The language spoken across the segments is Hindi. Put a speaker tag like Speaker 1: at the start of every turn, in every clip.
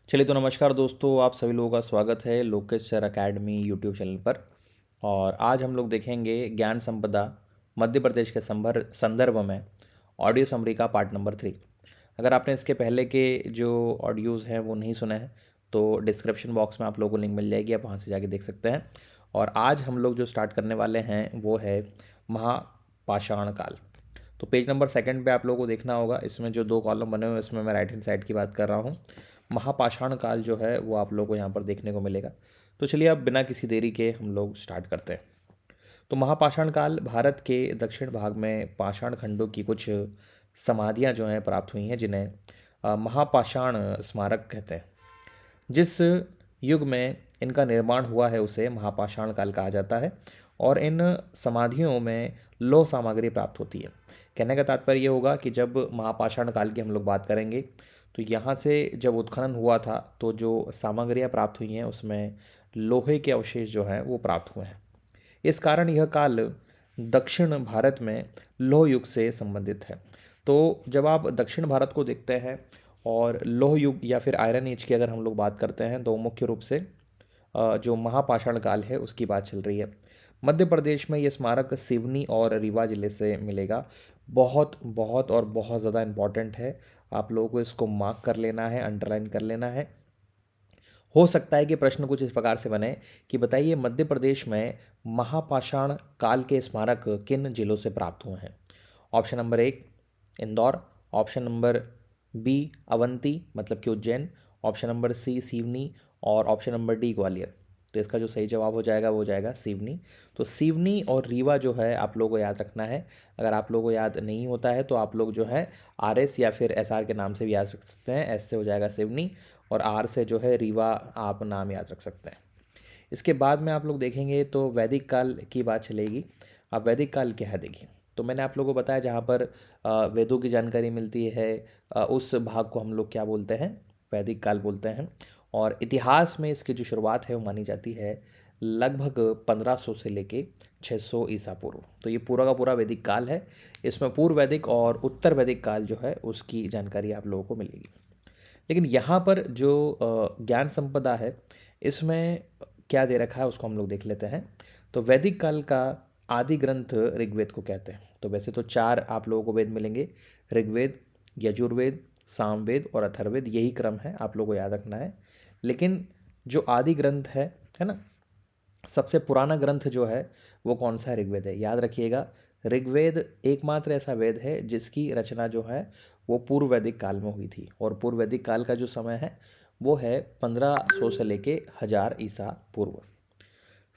Speaker 1: चलिए तो नमस्कार दोस्तों, आप सभी लोगों का स्वागत है Lokesh sir academy YouTube channel पर। और आज हम लोग देखेंगे ज्ञान संपदा मध्य प्रदेश के संदर्भ में ऑडियो समरी का पार्ट नंबर 3। अगर आपने इसके पहले के जो ऑडियोज़ हैं वो नहीं सुने हैं तो डिस्क्रिप्शन बॉक्स में आप लोगों को लिंक मिल जाएगी, आप वहाँ से जाके देख सकते हैं। और आज हम लोग जो स्टार्ट करने वाले हैं वो है महापाषाण काल। तो पेज नंबर 2 पे आप लोगों को देखना होगा, इसमें जो 2 कॉलम बने हुए हैं इसमें मैं राइट हैंड साइड की बात कर रहा हूँ। महापाषाण काल जो है वो आप लोगों को यहाँ पर देखने को मिलेगा। तो चलिए अब बिना किसी देरी के हम लोग स्टार्ट करते हैं। तो महापाषाण काल भारत के दक्षिण भाग में पाषाण खंडों की कुछ समाधियाँ जो हैं प्राप्त हुई हैं, जिन्हें महापाषाण स्मारक कहते हैं। जिस युग में इनका निर्माण हुआ है उसे महापाषाण काल कहा जाता है। और इन समाधियों में लौह सामग्री प्राप्त होती है। कहने का तात्पर्य ये होगा कि जब महापाषाण काल की हम लोग बात करेंगे तो यहाँ से जब उत्खनन हुआ था तो जो सामग्रियाँ प्राप्त हुई हैं उसमें लोहे के अवशेष जो हैं वो प्राप्त हुए हैं। इस कारण यह काल दक्षिण भारत में लौह युग से संबंधित है। तो जब आप दक्षिण भारत को देखते हैं और लौह युग या फिर आयरन एज की अगर हम लोग बात करते हैं तो मुख्य रूप से जो महापाषाण काल है उसकी बात चल रही है। मध्य प्रदेश में ये स्मारक सिवनी और रीवा जिले से मिलेगा। बहुत बहुत और बहुत ज़्यादा इम्पॉर्टेंट है, आप लोगों को इसको मार्क कर लेना है, अंडरलाइन कर लेना है। हो सकता है कि प्रश्न कुछ इस प्रकार से बने कि बताइए मध्य प्रदेश में महापाषाण काल के स्मारक किन जिलों से प्राप्त हुए हैं। Option number 1 Indore, option number B Avanti मतलब कि Ujjain, option number C Seoni और ऑप्शन नंबर डी ग्वालियर। तो इसका जो सही जवाब हो जाएगा वो हो जाएगा सिवनी। तो सिवनी और रीवा जो है आप लोगों को याद रखना है। अगर आप लोगों को याद नहीं होता है तो आप लोग जो है RS या फिर SR के नाम से भी याद रख सकते हैं। S से हो जाएगा सिवनी और R से जो है रीवा आप नाम याद रख सकते हैं। इसके बाद में आप लोग देखेंगे तो वैदिक काल की बात चलेगी। अब वैदिक काल क्या है देखिए, तो मैंने आप लोगों को बताया जहाँ पर वेदों की जानकारी मिलती है उस भाग को हम लोग क्या बोलते हैं, वैदिक काल बोलते हैं। और इतिहास में इसकी जो शुरुआत है वो मानी जाती है लगभग 1500 से लेके 600 ईसा पूर्व। तो ये पूरा का पूरा वैदिक काल है। इसमें पूर्व वैदिक और उत्तर वैदिक काल जो है उसकी जानकारी आप लोगों को मिलेगी। लेकिन यहाँ पर जो ज्ञान संपदा है इसमें क्या दे रखा है उसको हम लोग देख लेते हैं। तो वैदिक काल का आदि ग्रंथ ऋग्वेद को कहते हैं। तो वैसे तो 4 आप लोगों को वेद मिलेंगे, ऋग्वेद, यजुर्वेद, सामवेद और अथर्ववेद, यही क्रम है, आप लोगों को याद रखना है। लेकिन जो आदि ग्रंथ है ना, सबसे पुराना ग्रंथ जो है वो कौन सा है, ऋग्वेद है। याद रखिएगा, ऋग्वेद एकमात्र ऐसा वेद है जिसकी रचना जो है वो पूर्व वैदिक काल में हुई थी। और पूर्व वैदिक काल का जो समय है वो है 1500 से लेके 1000 ईसा पूर्व।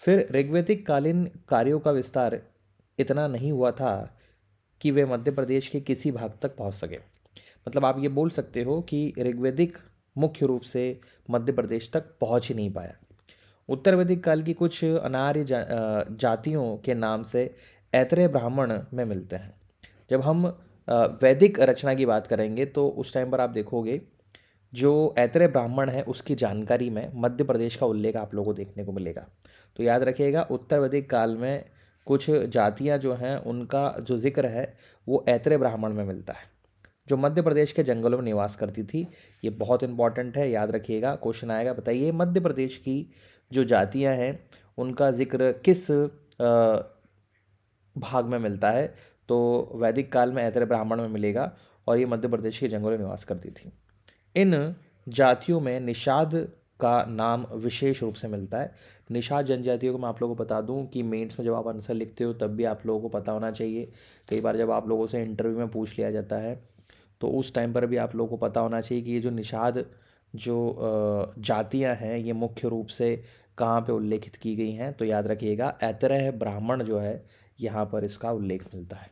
Speaker 1: फिर ऋग्वैदिक कालीन कार्यों का विस्तार इतना नहीं हुआ था कि वे मध्य प्रदेश के किसी भाग तक पहुंच सके। मतलब आप ये बोल सकते हो कि ऋग्वैदिक मुख्य रूप से मध्य प्रदेश तक पहुंच ही नहीं पाया। उत्तर वैदिक काल की कुछ अनार्य जातियों के नाम से ऐतरेय ब्राह्मण में मिलते हैं। जब हम वैदिक रचना की बात करेंगे तो उस टाइम पर आप देखोगे जो ऐतरेय ब्राह्मण है उसकी जानकारी में मध्य प्रदेश का उल्लेख आप लोगों को देखने को मिलेगा। तो याद रखिएगा, उत्तर वैदिक काल में कुछ जातियां जो हैं उनका जो जिक्र है वो ऐतरेय ब्राह्मण में मिलता है, जो मध्य प्रदेश के जंगलों में निवास करती थी। ये बहुत इंपॉर्टेंट है, याद रखिएगा, क्वेश्चन आएगा। बताइए मध्य प्रदेश की जो जातियां हैं उनका जिक्र किस भाग में मिलता है। तो वैदिक काल में ऐतरेय ब्राह्मण में मिलेगा और ये मध्य प्रदेश के जंगलों में निवास करती थी। इन जातियों में निषाद का नाम विशेष रूप से मिलता है। निषाद जनजातियों को मैं आप लोगों को बता दूं कि मेंस में जब आप आंसर लिखते हो तब भी आप लोगों को पता होना चाहिए। कई बार जब आप लोगों से इंटरव्यू में पूछ लिया जाता है तो उस टाइम पर भी आप लोगों को पता होना चाहिए कि ये जो निषाद जो जातियां हैं ये मुख्य रूप से कहाँ पे उल्लेखित की गई हैं। तो याद रखिएगा, ऐतरेय ब्राह्मण जो है यहाँ पर इसका उल्लेख मिलता है।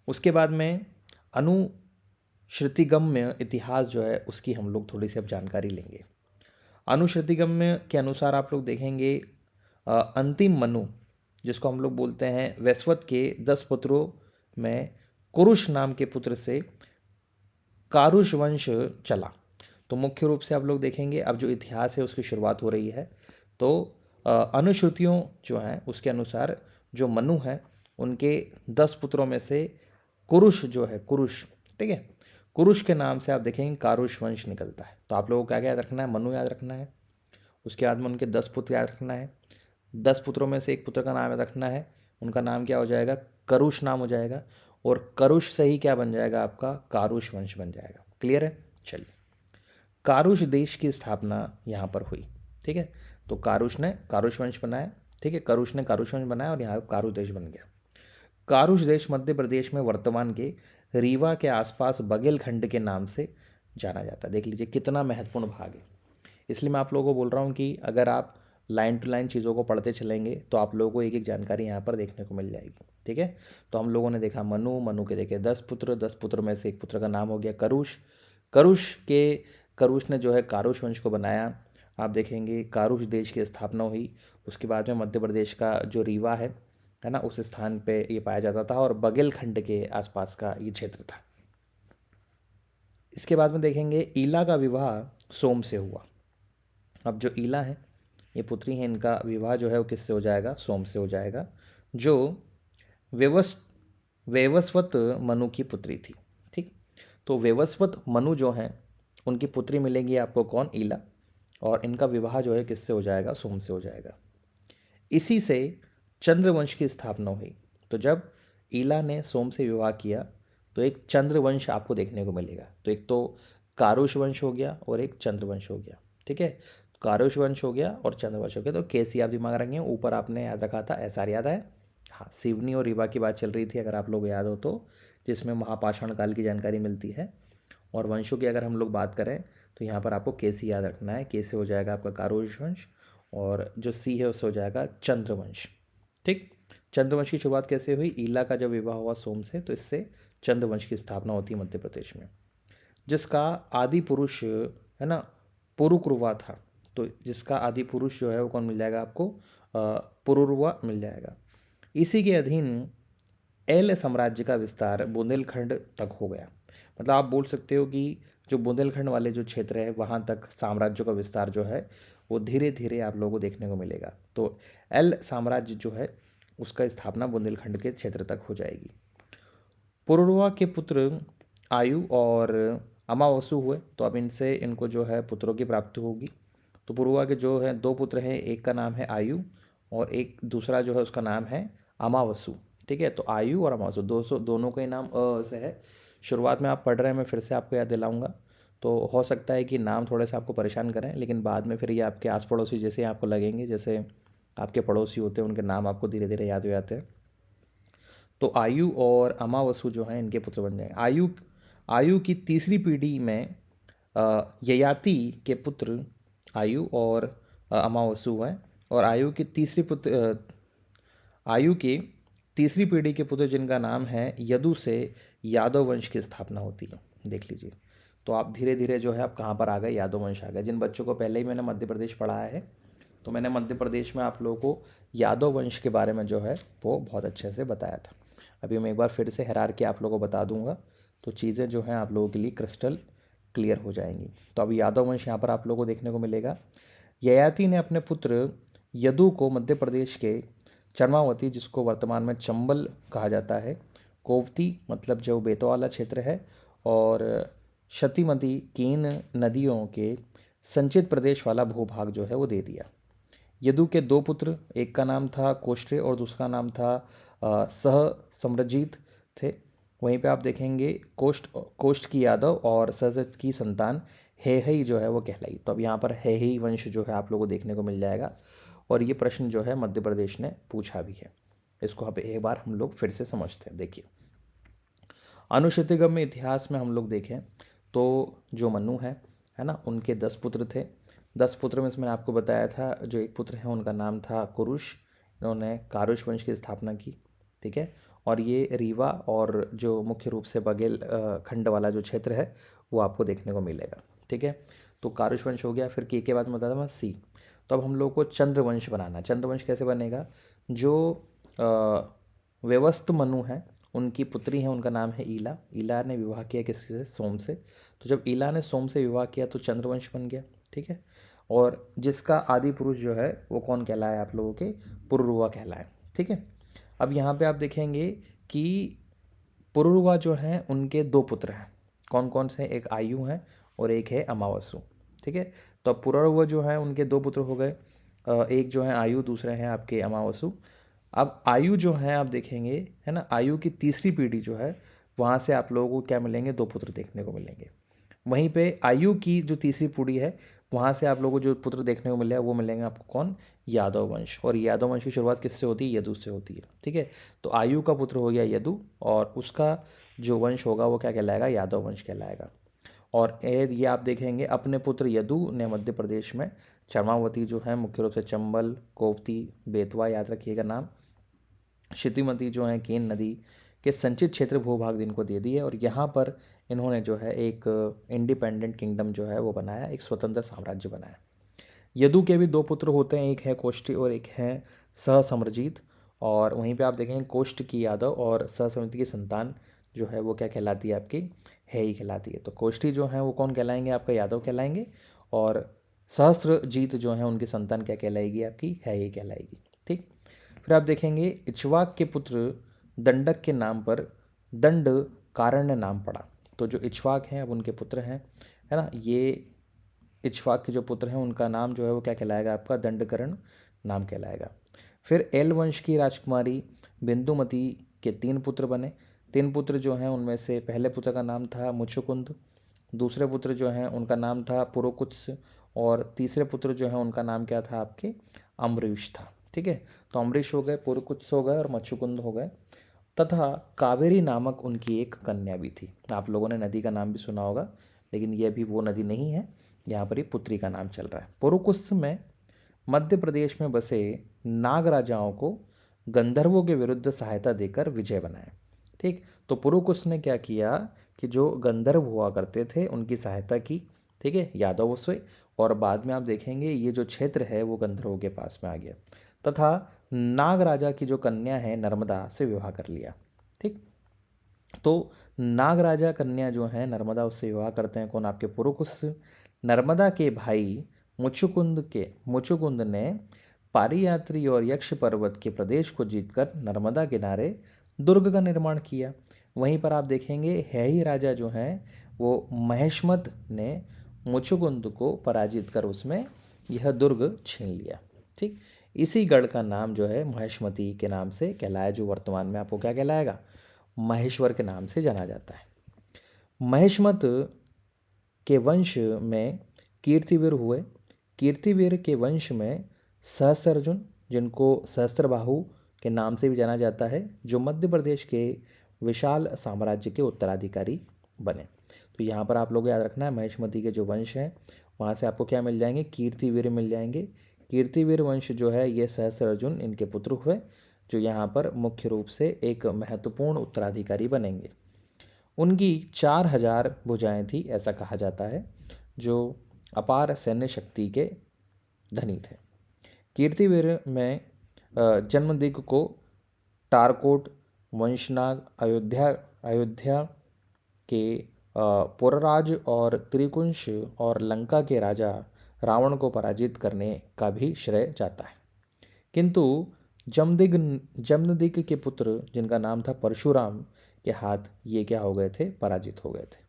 Speaker 1: उसके बाद में अनुश्रुतिगम्य इतिहास जो है उसकी हम लोग थोड़ी सी अब जानकारी लेंगे। अनुश्रुतिगम्य के अनुसार आप लोग देखेंगे अंतिम मनु जिसको हम लोग बोलते हैं वैश्वत के 10 पुत्रों में कुरुष नाम के पुत्र से कारुष वंश चला। तो मुख्य रूप से आप लोग देखेंगे अब जो इतिहास है उसकी शुरुआत हो रही है। तो अनुश्रुतियों जो हैं उसके अनुसार जो मनु है उनके 10 पुत्रों में से कुरुश जो है, कुरुश, ठीक है, कुरुश के नाम से आप देखेंगे कारुष वंश निकलता है। तो आप लोगों को क्या क्या याद रखना है? मनु याद रखना है, उसके बाद में उनके 10 पुत्र याद रखना है, 10 पुत्रों में से एक पुत्र का नाम याद रखना है, उनका नाम क्या हो जाएगा? करुष नाम हो जाएगा, और करुष से ही क्या बन जाएगा? आपका कारुष वंश बन जाएगा। क्लियर है? चलिए, कारुष देश की स्थापना यहाँ पर हुई, ठीक है। तो कारुष ने कारुष वंश बनाया, ठीक है, करुष ने कारुष वंश बनाया और यहाँ कारुष देश बन गया। कारुष देश मध्य प्रदेश में वर्तमान के रीवा के आसपास बघेलखंड के नाम से जाना जाता है। देख लीजिए कितना महत्वपूर्ण भाग है। इसलिए मैं आप लोगों को बोल रहा हूँ कि अगर आप लाइन टू लाइन चीज़ों को पढ़ते चलेंगे तो आप लोगों को एक एक जानकारी यहाँ पर देखने को मिल जाएगी, ठीक है। तो हम लोगों ने देखा मनु, मनु के देखे 10 पुत्र, 10 पुत्र में से एक पुत्र का नाम हो गया करुष, करुष ने जो है कारुष वंश को बनाया। आप देखेंगे कारुष देश की स्थापना हुई। उसके बाद में मध्य प्रदेश का जो रीवा है ना, उस स्थान पे ये पाया जाता था और बघेलखंड के आसपास का ये क्षेत्र था। इसके बाद में देखेंगे ईला का विवाह सोम से हुआ। अब जो ईला है, ये पुत्री है, इनका विवाह जो है वो किससे हो जाएगा? सोम से हो जाएगा, जो वेवस्वत मनु की पुत्री थी, ठीक। तो वेवस्वत मनु जो हैं उनकी पुत्री मिलेगी आपको कौन? ईला, और इनका विवाह जो है किससे हो जाएगा? सोम से हो जाएगा। इसी से चंद्रवंश की स्थापना हुई। तो जब ईला ने सोम से विवाह किया तो एक चंद्रवंश आपको देखने को मिलेगा। तो एक तो कारुष वंश हो गया और एक चंद्रवंश हो गया, ठीक है। कारुष वंश हो गया और चंद्रवंश हो गया। तो कैसी आप दिमाग रखेंगे, ऊपर आपने याद रखा था एसआर याद है? हाँ, सिवनी और रीवा की बात चल रही थी अगर आप लोग याद हो तो, जिसमें महापाषाण काल की जानकारी मिलती है। और वंशों की अगर हम लोग बात करें तो यहाँ पर आपको केसी याद रखना है। के से हो जाएगा आपका कारुष वंश, और जो सी है उससे हो जाएगा चंद्रवंश, ठीक। चंद्रवंश की शुरुआत कैसे हुई? ईला का जब विवाह हुआ सोम से, तो इससे चंद्रवंश की स्थापना होती है मध्य प्रदेश में, जिसका आदि पुरुष है ना पुरुकुरवा था। तो जिसका आदि पुरुष जो है वो कौन मिल जाएगा आपको? पुरुरवा मिल जाएगा। इसी के अधीन एल साम्राज्य का विस्तार बुंदेलखंड तक हो गया। मतलब आप बोल सकते हो कि जो बुंदेलखंड वाले जो क्षेत्र है वहाँ तक साम्राज्यों का विस्तार जो है वो धीरे धीरे आप लोगों को देखने को मिलेगा। तो एल साम्राज्य जो है उसका स्थापना बुंदेलखंड के क्षेत्र तक हो जाएगी। पुरुरवा के पुत्र आयु और अमावसु हुए, तो अब इनको जो है पुत्रों की प्राप्ति होगी। तो पुरुरवा के जो है 2 पुत्र हैं, एक का नाम है आयु और एक दूसरा जो है उसका नाम है अमावसु, ठीक है। तो आयु और अमावसु दोनों का ही नाम अ से है। शुरुआत में आप पढ़ रहे हैं, मैं फिर से आपको याद दिलाऊंगा। तो हो सकता है कि नाम थोड़े से आपको परेशान करें, लेकिन बाद में फिर ये आपके आस पड़ोसी जैसे आपको लगेंगे, जैसे आपके पड़ोसी होते हैं उनके नाम आपको धीरे धीरे याद हो जाते हैं। तो आयु और अमावसु जो हैं इनके पुत्र बन जाएंगे। आयु की तीसरी पीढ़ी में ययाति के पुत्र आयु और अमावसु हैं, और आयु की तीसरी पीढ़ी के पुत्र जिनका नाम है यदु से यादव वंश की स्थापना होती है। देख लीजिए, तो आप धीरे धीरे जो है आप कहाँ पर आ गए? यादव वंश आ गए। जिन बच्चों को पहले ही मैंने मध्य प्रदेश पढ़ाया है, तो मैंने मध्य प्रदेश में आप लोगों को यादव वंश के बारे में जो है वो बहुत अच्छे से बताया था। अभी मैं एक बार फिर से हायरार्की आप लोगों को बता दूंगा, तो चीज़ें जो हैं आप लोगों के लिए क्रिस्टल क्लियर हो जाएंगी। तो अब यादव वंश यहाँ पर आप लोगों को देखने को मिलेगा। ययाति ने अपने पुत्र यदु को मध्य प्रदेश के चरमावती, जिसको वर्तमान में चंबल कहा जाता है, कोवती मतलब जो बेतवाला क्षेत्र है, और शतीमती कीन नदियों के संचित प्रदेश वाला भूभाग जो है वो दे दिया। यदु के 2 पुत्र, एक का नाम था कोष्ठे और दूसरा नाम था सह सम्रजीत थे। वहीं पे आप देखेंगे कोष्ठ की यादव और सहज की संतान हेहई जो है वो कहलाई। तो अब यहाँ पर हेहई वंश जो है आप लोगों को देखने को मिल जाएगा, और ये प्रश्न जो है मध्य प्रदेश ने पूछा भी है। इसको अब एक बार हम लोग फिर से समझते हैं। देखिए, अनुश्रुतिगम्य इतिहास में हम लोग देखें तो जो मनु है ना, उनके 10 पुत्र थे। 10 पुत्र में से मैंने आपको बताया था जो एक पुत्र है उनका नाम था कुरुश। इन्होंने कारुष वंश की स्थापना की, ठीक है। और ये रीवा और जो मुख्य रूप से बघेल खंड वाला जो क्षेत्र है वो आपको देखने को मिलेगा, ठीक है। तो कारुष वंश हो गया। फिर के बाद में बताया मैं सी। तो अब हम लोग को चंद्रवंश बनाना। चंद्रवंश कैसे बनेगा? जो व्यवस्थ मनु है उनकी पुत्री है, उनका नाम है ईला। ईला ने विवाह किया किससे? सोम से। तो जब ईला ने सोम से विवाह किया तो चंद्रवंश बन गया, ठीक है। और जिसका आदि पुरुष जो है वो कौन कहलाए? आप लोगों के पुरुरवा कहलाए, ठीक है। अब यहाँ पे आप देखेंगे कि पुरुरवा जो हैं उनके दो पुत्र हैं। कौन कौन से? एक आयु हैं और एक है अमावस्यु। ठीक है, तो अब पुरुरवा जो है उनके दो पुत्र हो गए। एक जो है आयु, दूसरे हैं आपके अमावस्यु। अब आयु जो है आप देखेंगे, है ना, आयु की तीसरी पीढ़ी जो है वहाँ से आप लोगों को क्या मिलेंगे? दो पुत्र देखने को मिलेंगे। वहीं पे आयु की जो तीसरी पीढ़ी है वहाँ से आप लोगों को जो पुत्र देखने को मिले वो मिलेंगे आपको कौन? यादव वंश। और यादव वंश की शुरुआत किससे होती है? यदु से होती है। ठीक है, तो आयु का पुत्र हो गया यदु और उसका जो वंश होगा वो क्या कहलाएगा? यादव वंश कहलाएगा। और ये आप देखेंगे अपने पुत्र यदु ने मध्य प्रदेश में चरमावती जो है, मुख्य रूप से चंबल, कोवती, बेतवा, याद रखिएगा नाम, शितिमती जो है केन नदी के संचित क्षेत्र भूभाग इनको दे दिए और यहाँ पर इन्होंने जो है एक इंडिपेंडेंट किंगडम जो है वो बनाया, एक स्वतंत्र साम्राज्य बनाया। यदु के भी दो पुत्र होते हैं, एक है कोष्ठी और एक है सहसमरजीत। और वहीं पे आप देखेंगे कोष्ठ की यादव और सहसमरजीत की संतान जो है वो क्या कहलाती है? आपकी है ही कहलाती है। तो कोष्ठी जो है वो कौन कहलाएंगे? आपका यादव कहलाएंगे। और सहस्त्रजीत जो है उनकी संतान क्या कहलाएगी? आपकी है ही कहलाएगी। ठीक, फिर आप देखेंगे इक्ष्वाक के पुत्र दंडक के नाम पर दंड कारण्य नाम पड़ा। तो जो इक्ष्वाक हैं अब उनके पुत्र हैं, है ना, ये इक्ष्वाक के जो पुत्र हैं उनका नाम जो है वो क्या कहलाएगा? आपका दंडकर्ण नाम कहलाएगा। फिर एल वंश की राजकुमारी बिंदुमती के तीन पुत्र बने। तीन पुत्र जो हैं उनमें से पहले पुत्र का नाम था मुचुकुंद, दूसरे पुत्र जो हैं उनका नाम था पुरोकुत्स और तीसरे पुत्र जो हैं उनका नाम क्या था? आपके अम्बरीश था। ठीक है, तो अम्बरीश हो गए, पुरकुत्स हो गए और मच्छुकुंद हो गए। तथा कावेरी नामक उनकी एक कन्या भी थी। आप लोगों ने नदी का नाम भी सुना होगा, लेकिन यह भी वो नदी नहीं है, यहाँ पर ही पुत्री का नाम चल रहा है। पुरुकुत्स में मध्य प्रदेश में बसे नाग राजाओं को गंधर्वों के विरुद्ध सहायता देकर विजय बनाया। ठीक, तो पुरुकुत्स ने क्या किया कि जो गंधर्व हुआ करते थे उनकी सहायता की। ठीक है, यादव से, और बाद में आप देखेंगे ये जो क्षेत्र है वो गंधर्वों के पास में आ गया तथा नाग राजा की जो कन्या है नर्मदा से विवाह कर लिया। ठीक, तो नाग राजा कन्या जो है नर्मदा उससे विवाह करते हैं कौन? आपके पुरुकुस। नर्मदा के भाई मुचुकुंद ने पारियात्री और यक्ष पर्वत के प्रदेश को जीतकर नर्मदा किनारे दुर्ग का निर्माण किया। वहीं पर आप देखेंगे है ही राजा जो हैं वो महेशमत ने मुचुकुंद को पराजित कर उसमें यह दुर्ग छीन लिया। ठीक, इसी गढ़ का नाम जो है महेशमती के नाम से कहलाया, जो वर्तमान में आपको क्या कहलाएगा? महेश्वर के नाम से जाना जाता है। महेशमत के वंश में कीर्तिवीर हुए। कीर्तिवीर के वंश में सहस्त्रर्जुन, जिनको सहस्त्रबाहु के नाम से भी जाना जाता है, जो मध्य प्रदेश के विशाल साम्राज्य के उत्तराधिकारी बने। तो यहाँ पर आप लोग याद रखना है महेशमती के जो वंश हैं वहाँ से आपको क्या मिल जाएंगे? कीर्तिवीर मिल जाएंगे। कीर्तिवीर वंश जो है ये सहस्त्रर्जुन इनके पुत्र हुए, जो यहाँ पर मुख्य रूप से एक महत्वपूर्ण उत्तराधिकारी बनेंगे। उनकी 4000 भुजाएं थी, ऐसा कहा जाता है, जो अपार सैन्य शक्ति के धनी थे। कीर्तिवीर में जन्मदिग को टारकोट, वंशनाग, अयोध्या के पुरराज और त्रिकुंश और लंका के राजा रावण को पराजित करने का भी श्रेय जाता है। किंतु जमदग्नि के पुत्र जिनका नाम था परशुराम के हाथ ये क्या हो गए थे? पराजित हो गए थे।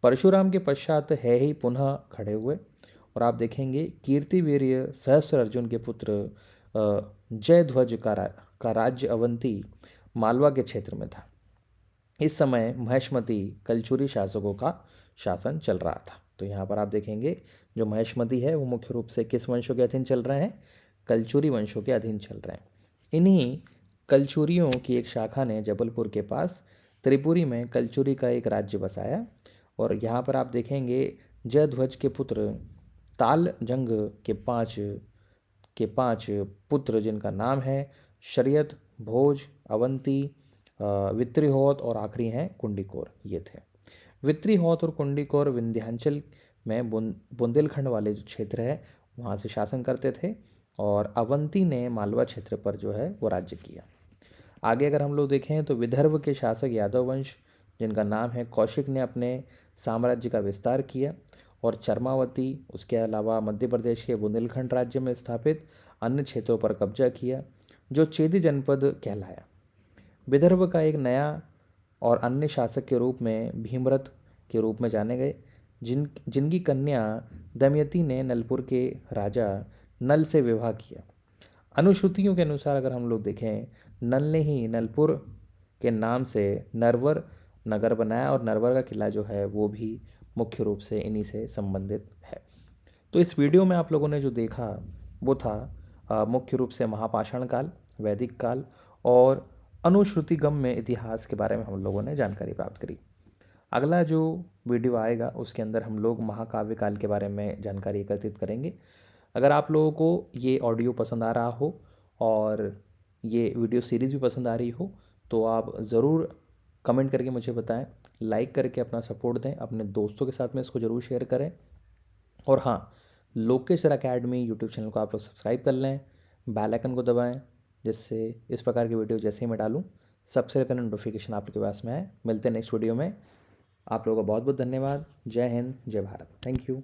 Speaker 1: परशुराम के पश्चात है ही पुनः खड़े हुए और आप देखेंगे कीर्तिवीर्य सहस्त्र अर्जुन के पुत्र जयध्वज का राज्य अवंती मालवा के क्षेत्र में था। इस समय महेशमती कलचुरी शासकों का शासन चल रहा था। तो यहाँ पर आप देखेंगे जो महेशमती है वो मुख्य रूप से किस वंशों के अधीन चल रहे हैं? कलचुरी वंशों के अधीन चल रहे हैं। इन्हीं कलचुरियों की एक शाखा ने जबलपुर के पास त्रिपुरी में कलचुरी का एक राज्य बसाया और यहाँ पर आप देखेंगे जयध्वज के पुत्र तालजंग के पांच पुत्र जिनका नाम है शर्यत, भोज, अवंती, वित्रिहोत और आखिरी हैं कुंडीकोर, ये थे। वित्रिहोत और कुंडीकोर विंध्याचल में बुंदेलखंड वाले जो क्षेत्र है वहाँ से शासन करते थे और अवंती ने मालवा क्षेत्र पर जो है वो राज्य किया। आगे अगर हम लोग देखें तो विदर्भ के शासक यादव वंश जिनका नाम है कौशिक ने अपने साम्राज्य का विस्तार किया और चरमावती, उसके अलावा मध्य प्रदेश के बुंदेलखंड राज्य में स्थापित अन्य क्षेत्रों पर कब्जा किया, जो चेदी जनपद कहलाया। विदर्भ का एक नया और अन्य शासक के रूप में भीमरथ के रूप में जाने गए, जिनकी कन्या दमयंती ने नलपुर के राजा नल से विवाह किया। अनुश्रुतियों के अनुसार अगर हम लोग देखें, नल ने ही नलपुर के नाम से नरवर नगर बनाया और नरवर का किला जो है वो भी मुख्य रूप से इन्हीं से संबंधित है। तो इस वीडियो में आप लोगों ने जो देखा वो था मुख्य रूप से महापाषाण काल, वैदिक काल और अनुश्रुतिगम्य इतिहास के बारे में हम लोगों ने जानकारी प्राप्त करी। अगला जो वीडियो आएगा उसके अंदर हम लोग महाकाव्य काल के बारे में जानकारी एकत्रित करेंगे। अगर आप लोगों को ये ऑडियो पसंद आ रहा हो और ये वीडियो सीरीज़ भी पसंद आ रही हो तो आप ज़रूर कमेंट करके मुझे बताएं, लाइक करके अपना सपोर्ट दें, अपने दोस्तों के साथ में इसको ज़रूर शेयर करें। और हाँ, Lokesh sir academy YouTube channel को आप लोग सब्सक्राइब कर लें, बेल आइकन को दबाएं, जिससे इस प्रकार की वीडियो जैसे ही मैं डालूं सबसे पहले नोटिफिकेशन आपके पास में आए। मिलते हैं नेक्स्ट वीडियो में। आप लोगों का बहुत बहुत धन्यवाद। जय हिंद, जय भारत। Thank you.